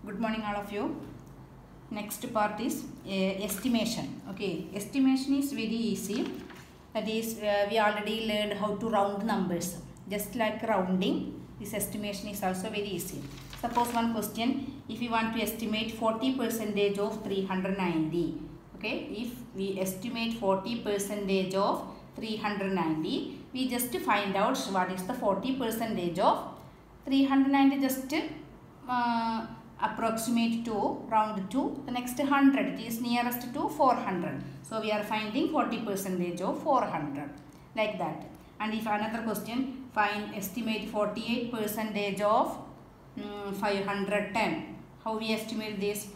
Good morning all of you. Next part is estimation. Okay, estimation is very easy. That is, we already learned how to round numbers. Just like rounding, this estimation is also very easy. Suppose one question, if we want to estimate 40% of 390. Okay, if we estimate 40% of 390, we just find out what is the 40% of 390. Just approximate to round to the next 100. It is nearest to 400. So we are finding 40% of 400, like that. And if another question, find estimate 48% of 510. How we estimate this?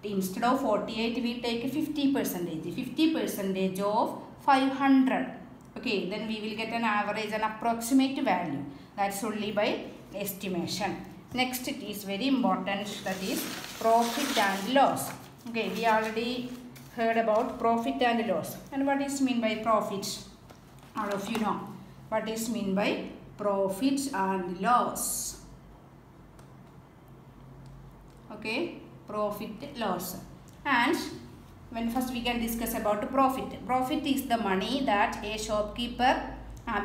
Instead of 48, we take 50%. 50% of 500. Okay, then we will get an average, an approximate value. That's only by estimation. Next, it is very important, that is profit and loss. Okay, we already heard about profit and loss. And what is mean by profits? All of you know what is mean by profit and loss. Okay, profit, loss. And when first we can discuss about profit. Profit is the money that a shopkeeper,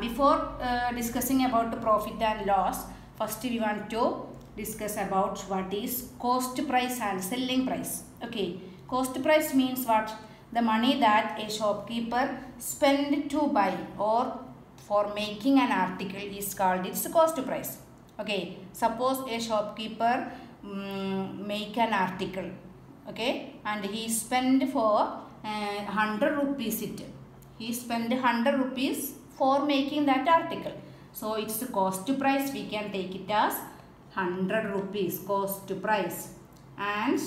before discussing about the profit and loss, first we want to discuss about what is cost price and selling price. Okay, cost price means what? The money that a shopkeeper spend to buy or for making an article is called its cost price. Okay, suppose a shopkeeper make an article, okay, and he spend for 100 rupees it. He spend 100 rupees for making that article. So its cost price we can take it as 100 rupees cost price. And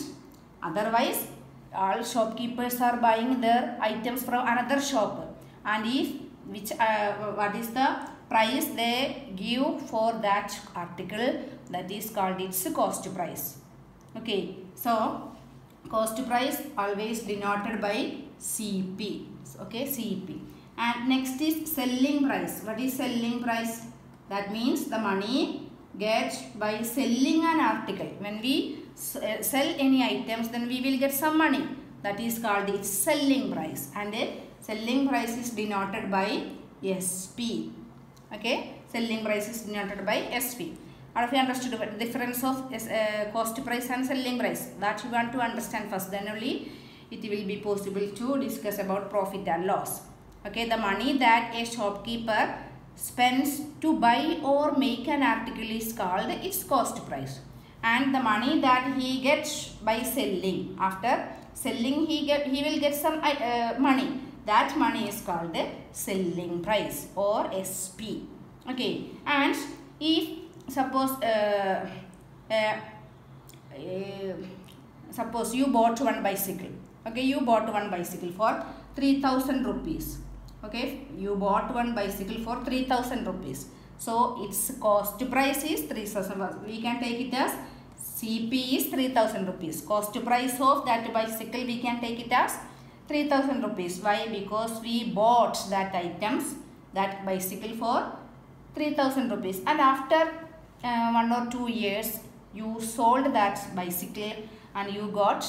otherwise all shopkeepers are buying their items from another shop, and if what is the price they give for that article, that is called its cost price. Okay, so cost price always denoted by CP. Okay, CP. And next is selling price. What is selling price? That means the money get by selling an article. When we sell any items, then we will get some money. That is called its selling price. And selling price is denoted by SP. Okay, selling price is denoted by SP. All of you understood the difference of cost price and selling price? That you want to understand first. Then only it will be possible to discuss about profit and loss. Okay, the money that a shopkeeper spends to buy or make an article is called its cost price, and the money that he gets by selling, after selling he will get some money. That money is called the selling price or SP. Okay, and if suppose suppose you bought one bicycle. Okay, you bought one bicycle for 3000 rupees. Okay, you bought one bicycle for 3000 rupees. So its cost price is 3000. We can take it as CP is 3000 rupees. Cost price of that bicycle we can take it as 3000 rupees. Why? Because we bought that items, that bicycle for 3000 rupees. And after 1 or 2 years, you sold that bicycle and you got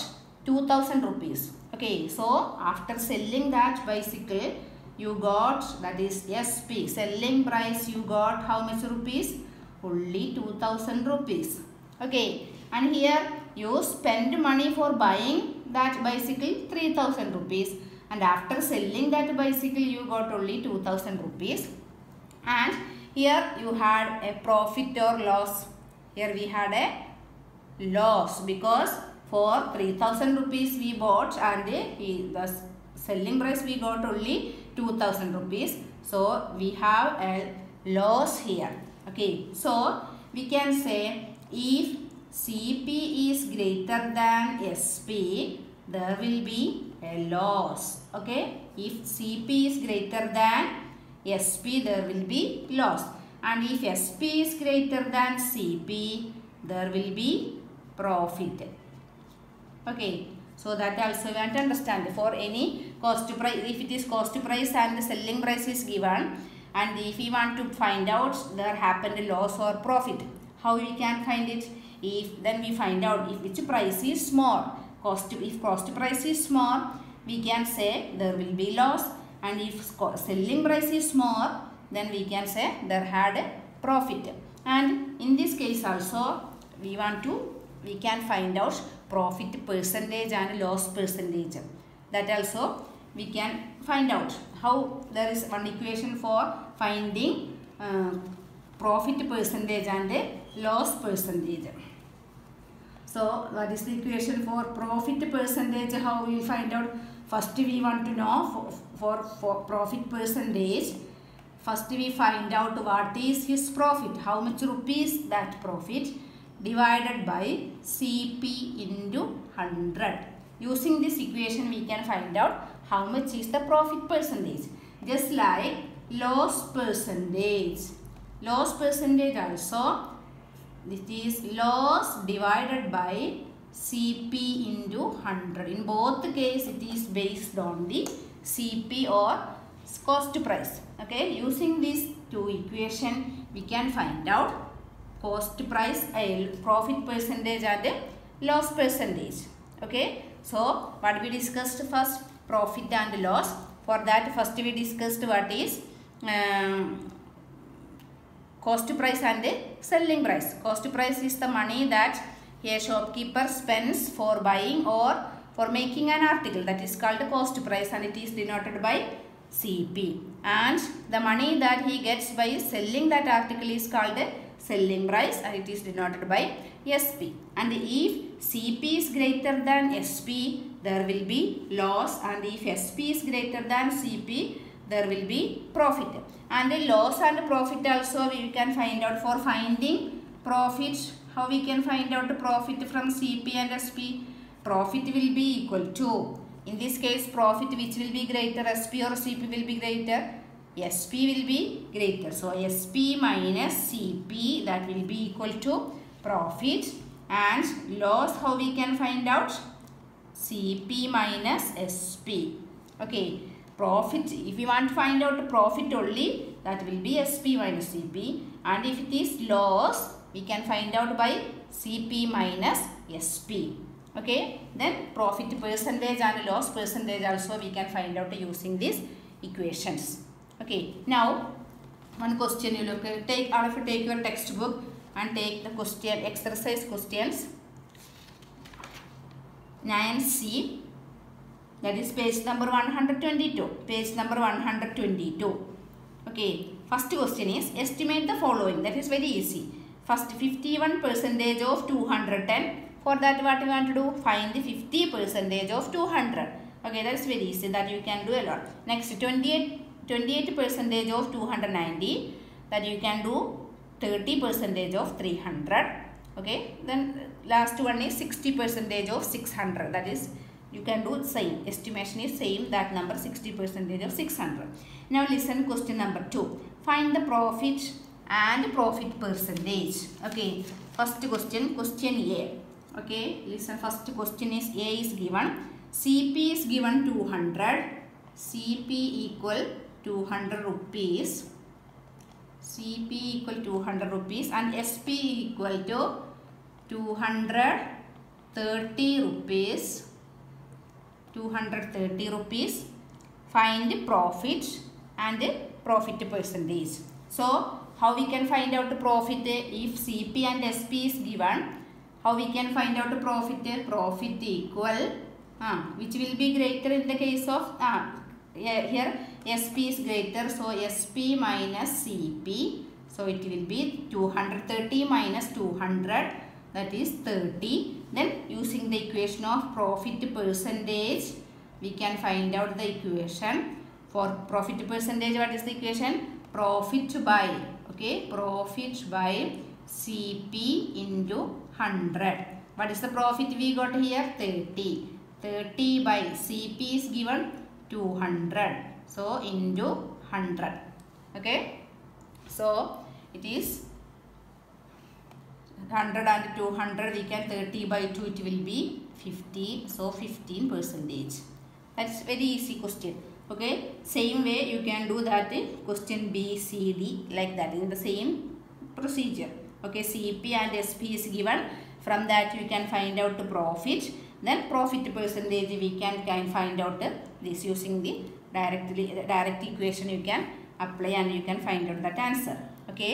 2000 rupees. Okay, so after selling that bicycle, you got, that is SP, selling price, you got how much rupees? Only 2000 rupees. Okay, and here you spend money for buying that bicycle 3000 rupees, and after selling that bicycle you got only 2000 rupees. And here you had a profit or loss. Here we had a loss because for 3000 rupees we bought, and the selling price we got only 2000 rupees. So we have a loss here. Okay, so we can say if CP is greater than SP, there will be a loss. Okay, if CP is greater than SP, there will be loss. And if SP is greater than CP, there will be profit. Okay, so that also you want to understand. For any cost price, if it is cost price and the selling price is given, and if we want to find out there happened loss or profit, how we can find it? then we find out if which price is small. If cost price is small, we can say there will be loss, and if selling price is small, then we can say there had a profit. And in this case also we can find out profit percentage and loss percentage. That also we can find out. How there is one equation for finding profit percentage and loss percentage. So what is the equation for profit percentage? How we will find out? First we want to know for profit percentage. First we find out what is his profit, how much rupees that profit, divided by CP into 100. Using this equation we can find out how much is the profit percentage. Just like loss percentage. Loss percentage also, this is loss divided by CP into 100. In both cases it is based on the CP or cost price. Okay, using these two equations we can find out cost price, profit percentage and loss percentage. Okay, so what we discussed first, profit and loss. For that first we discussed what is cost price and selling price. Cost price is the money that a shopkeeper spends for buying or for making an article. That is called cost price, and it is denoted by CP. And the money that he gets by selling that article is called selling price, and it is denoted by SP. And if CP is greater than SP, there will be loss, and if SP is greater than CP, there will be profit. And the loss and profit also we can find out. For finding profit, how we can find out the profit from CP and SP? Profit will be equal to, in this case profit which will be greater, SP or CP will be greater? SP will be greater. So SP minus CP, that will be equal to profit. And loss, how we can find out? CP minus SP. Okay, profit, if we want to find out the profit only, that will be SP minus CP. And if it is loss, we can find out by CP minus SP. Okay, then profit percentage and loss percentage also we can find out using these equations. Okay, now one question you look at. All of you take your textbook and take the question, exercise questions 9C, that is page number 122. Page number 122. Okay, first question is estimate the following. That is very easy. First 51% of 210. For that what we want to do? Find the 50% of 200. Okay, that is very easy. That you can do a lot. Next 28% of 290. That you can do 30% of 300. Okay, then last one is 60% of 600. That is you can do same. Estimation is same, that number 60% of 600. Now listen question number 2. Find the profit and profit percentage. Okay, first question, question A. Okay, listen, first question is A is given. CP is given 200. CP equal 200 rupees. CP equal 200 rupees and SP equal to 230 rupees. 230 rupees. Find profit and profit percentage. So how we can find out the profit if CP and SP is given? How we can find out the profit? Profit equal which will be greater in the case of here SP is greater, so SP minus CP, so it will be 230 minus 200, that is 30. Then using the equation of profit percentage we can find out the equation for profit percentage. What is the equation? Profit by, okay, profit by CP into 100. What is the profit we got here? 30. 30 by CP is given 200. So into 100. Okay. So it is 100 and 200. We can 30 by 2. It will be 50. So 15%. That's very easy question. Okay. Same way you can do that in question B, C, D, like that in the same procedure. Okay, CP and SP is given From that you can find out the profit. Then profit percentage we can find out this using the direct equation you can apply and you can find out that answer. Okay.